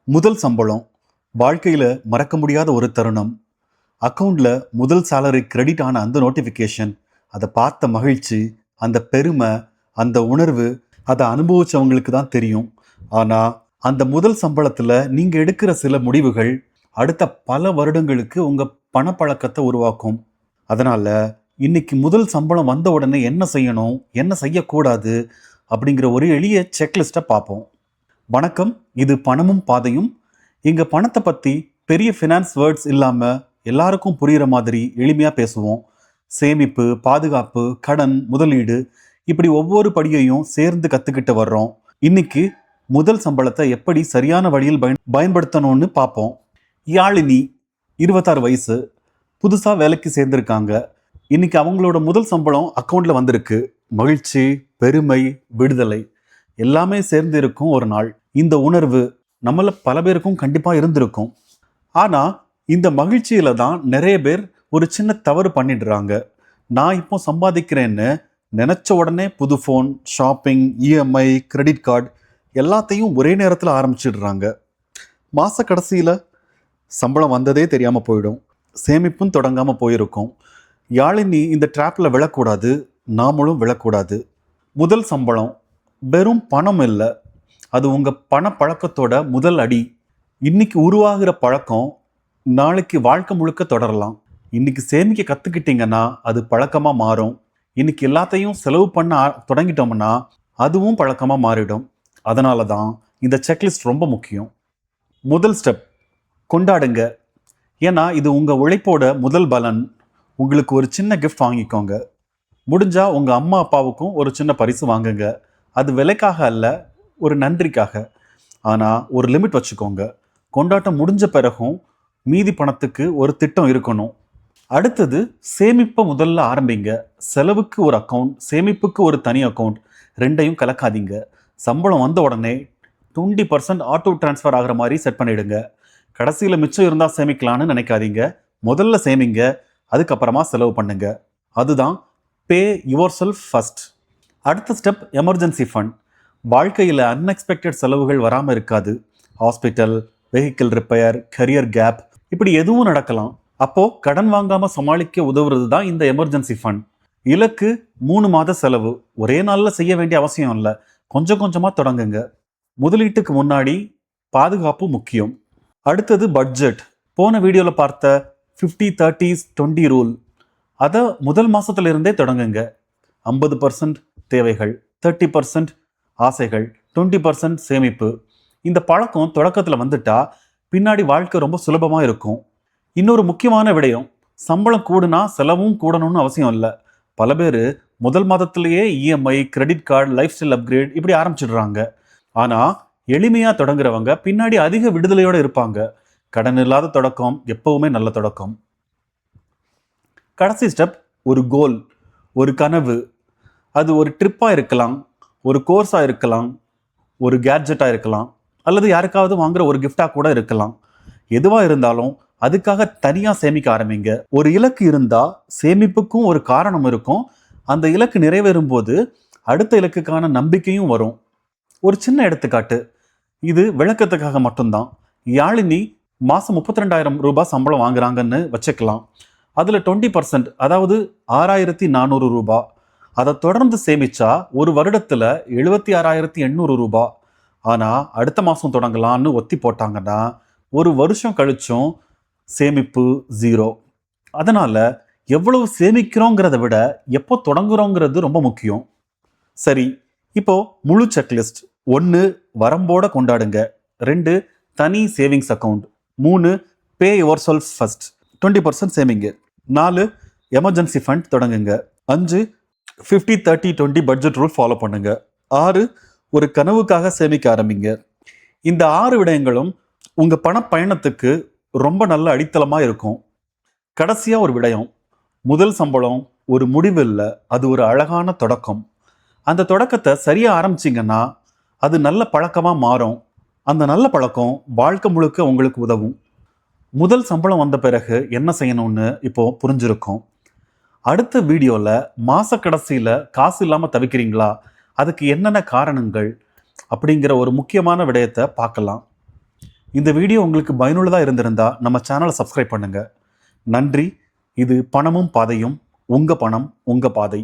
முதல் சம்பளம் வாழ்க்கையில் மறக்க முடியாத ஒரு தருணம். அக்கௌண்ட்டில் முதல் சேலரி கிரெடிட் ஆன அந்த நோட்டிஃபிகேஷன், அதை பார்த்த மகிழ்ச்சி, அந்த பெருமை, அந்த உணர்வு, அதை அனுபவிச்சவங்களுக்கு தான் தெரியும். ஆனால் அந்த முதல் சம்பளத்தில் நீங்கள் எடுக்கிற சில முடிவுகள் அடுத்த பல வருடங்களுக்கு உங்கள் பணப்பழக்கத்தை உருவாக்கும். அதனால் இன்னைக்கு முதல் சம்பளம் வந்த உடனே என்ன செய்யணும், என்ன செய்யக்கூடாது அப்படிங்கிற ஒரு எளிய செக்லிஸ்ட்டை பார்ப்போம். வணக்கம், இது பணமும் பாதையும். இங்கே பணத்தை பற்றி பெரிய ஃபினான்ஸ் வேர்ட்ஸ் இல்லாமல் எல்லாருக்கும் புரிகிற மாதிரி எளிமையாக பேசுவோம். சேமிப்பு, பாதுகாப்பு, கடன், முதலீடு, இப்படி ஒவ்வொரு படியையும் சேர்ந்து கற்றுக்கிட்டு வர்றோம். இன்னைக்கு முதல் சம்பளத்தை எப்படி சரியான வழியில் பயன்படுத்தணும்னு பார்ப்போம். யாழினி 26 வயசு, புதுசாக வேலைக்கு சேர்ந்துருக்காங்க. இன்னைக்கு அவங்களோட முதல் சம்பளம் அக்கௌண்ட்டில் வந்திருக்கு. மகிழ்ச்சி, பெருமை, விடுதலை எல்லாமே சேர்ந்து இருக்கும் ஒரு நாள். இந்த உணர்வு நம்மள பல பேருக்கும் கண்டிப்பாக இருந்திருக்கும். ஆனால் இந்த மகிழ்ச்சியில தான் நிறைய பேர் ஒரு சின்ன தவறு பண்ணிடுறாங்க. நான் இப்போ சம்பாதிக்கிறேன்னு நினச்ச உடனே புது phone, shopping, EMI, credit card எல்லாத்தையும் ஒரே நேரத்தில் ஆரம்பிச்சிடுறாங்க. மாத கடைசியில் சம்பளம் வந்ததே தெரியாமல் போயிடும். சேமிப்பும் தொடங்காமல் போயிருக்கும். யாழினி இந்த ட்ராப்பில் விழக்கூடாது, நாமளும் விழக்கூடாது. முதல் சம்பளம் வெறும் பணம் இல்லை, அது உங்கள் பணப்பழக்கத்தோட முதல் அடி. இன்னைக்கு உருவாகிற பழக்கம் நாளைக்கு வாழ்க்கை முழுக்க தொடரலாம். இன்னைக்கு சேமிக்க கற்றுக்கிட்டீங்கன்னா அது பழக்கமாக மாறும். இன்னைக்கு எல்லாத்தையும் செலவு பண்ண தொடங்கிட்டோம்னா அதுவும் பழக்கமாக மாறிடும். அதனால தான் இந்த செக்லிஸ்ட் ரொம்ப முக்கியம். முதல் ஸ்டெப், கொண்டாடுங்க. ஏன்னா இது உங்கள் உழைப்போட முதல் பலன். உங்களுக்கு ஒரு சின்ன கிஃப்ட் வாங்கிக்கோங்க. முடிஞ்சால் உங்கள் அம்மா அப்பாவுக்கும் ஒரு சின்ன பரிசு வாங்குங்க. அது விலைக்காக அல்ல, ஒரு நன்றிக்காக. ஆனால் ஒரு லிமிட் வச்சுக்கோங்க. கொண்டாட்டம் முடிஞ்ச பிறகும் மீதி பணத்துக்கு ஒரு திட்டம் இருக்கணும். அடுத்தது, சேமிப்பை முதல்ல ஆரம்பிங்க. செலவுக்கு ஒரு அக்கௌண்ட், சேமிப்புக்கு ஒரு தனி அக்கௌண்ட், ரெண்டையும் கலக்காதீங்க. சம்பளம் வந்த உடனே 20% ஆட்டோ டிரான்ஸ்ஃபர் ஆகிற மாதிரி செட் பண்ணிடுங்க. கடைசியில் மிச்சம் இருந்தால் சேமிக்கலான்னு நினைக்காதீங்க. முதல்ல சேமிங்க, அதுக்கப்புறமா செலவு பண்ணுங்க. அதுதான் பே யுவர் செல்ஃப் ஃபர்ஸ்ட். அடுத்த ஸ்டெப், எமர்ஜென்சி ஃபண்ட். வாழ்க்கையில் அன்எக்ஸ்பெக்டட் செலவுகள் வராமல் இருக்காது. Hospital, vehicle repair, career gap, இப்படி எதுவும் நடக்கலாம். அப்போது கடன் வாங்காமல் சமாளிக்க உதவுறது தான் இந்த எமர்ஜென்சி ஃபண்ட். இலக்கு 3 மாத செலவு. ஒரே நாளில் செய்ய வேண்டிய அவசியம் இல்லை, கொஞ்சம் கொஞ்சமாக தொடங்குங்க. முதலீட்டுக்கு முன்னாடி பாதுகாப்பு முக்கியம். அடுத்தது பட்ஜெட். போன வீடியோவில் பார்த்த 50-30-20 ரூல், அதை முதல் மாதத்துலேருந்தே தொடங்குங்க. 50% தேவைகள், 30% ஆசைகள், 20% சேமிப்பு. இந்த பழக்கம் தொடக்கத்தில் வந்துட்டா பின்னாடி வாழ்க்கை ரொம்ப சுலபமாக இருக்கும். இன்னொரு முக்கியமான விடயம், சம்பளம் கூடுனா செலவும் கூடணும்னு அவசியம் இல்லை. பல பேர் முதல் மாதத்திலேயே EMI, credit card, life style upgrade இப்படி ஆரம்பிச்சிடுறாங்க. ஆனால் எளிமையாக தொடங்குறவங்க பின்னாடி அதிக விடுதலையோடு இருப்பாங்க. கடன் இல்லாத தொடக்கம் எப்பவுமே நல்ல தொடக்கம். கடைசி ஸ்டெப், ஒரு கோல், ஒரு கனவு. அது ஒரு ட்ரிப்பாக இருக்கலாம், ஒரு கோர்ஸாக இருக்கலாம், ஒரு கேட்ஜெட்டாக இருக்கலாம், அல்லது யாருக்காவது வாங்குற ஒரு கிஃப்டாக கூட இருக்கலாம். எதுவாக இருந்தாலும் அதுக்காக தனியாக சேமிக்க ஆரம்பிங்க. ஒரு இலக்கு இருந்தால் சேமிப்புக்கும் ஒரு காரணம் இருக்கும். அந்த இலக்கு நிறைவேறும் போது அடுத்த இலக்குக்கான நம்பிக்கையும் வரும். ஒரு சின்ன எடுத்துக்காட்டு, இது விளக்கத்துக்காக மட்டும்தான். யாழினி மாதம் 32,000 ரூபாய் சம்பளம் வாங்குறாங்கன்னு வச்சுக்கலாம். அதில் 20%, அதாவது 6,400 ரூபாய், அதை தொடர்ந்து சேமிச்சா ஒரு வருடத்தில் 76,800 ரூபாய். ஆனால் அடுத்த மாதம் தொடங்கலான்னு ஒத்தி போட்டாங்கன்னா ஒரு வருஷம் கழிச்சும் சேமிப்பு 0. அதனால் எவ்வளவு சேமிக்கிறோங்கிறத விட எப்போ தொடங்குறோங்கிறது ரொம்ப முக்கியம். சரி, இப்போ முழு செக்லிஸ்ட். 1, வரம்போட கொண்டாடுங்க. 2, தனி savings account. 3, pay yourself first, 20% சேமிங்க. 4, எமர்ஜென்சி ஃபண்ட் தொடங்குங்க. 5, 50-30-20 பட்ஜெட் ரூல் ஃபாலோ பண்ணுங்க. 6, ஒரு கனவுக்காக சேமிக்க ஆரம்பிங்க. இந்த 6 விடயங்களும் உங்கள் பணப்பயணத்துக்கு ரொம்ப நல்ல அடித்தளமாக இருக்கும். கடைசியாக ஒரு விடயம், முதல் சம்பளம் ஒரு முடிவு இல்லை, அது ஒரு அழகான தொடக்கம். அந்த தொடக்கத்தை சரியாக ஆரம்பிச்சிங்கன்னா அது நல்ல பழக்கமாக மாறும். அந்த நல்ல பழக்கம் வாழ்க்கை முழுக்க உங்களுக்கு உதவும். முதல் சம்பளம் வந்த பிறகு என்ன செய்யணும்னு இப்போ புரிஞ்சிருக்கும். அடுத்த வீடியோவில் மாத கடைசியில் காசு இல்லாமல் தவிக்கிறீங்களா, அதுக்கு என்னென்ன காரணங்கள் அப்படிங்கிற ஒரு முக்கியமான விடயத்தை பார்க்கலாம். இந்த வீடியோ உங்களுக்கு பயனுள்ளதாக இருந்திருந்தா நம்ம சேனலை சப்ஸ்கிரைப் பண்ணுங்க. நன்றி. இது பணமும் பாதையும். உங்க பணம் உங்க பாதை.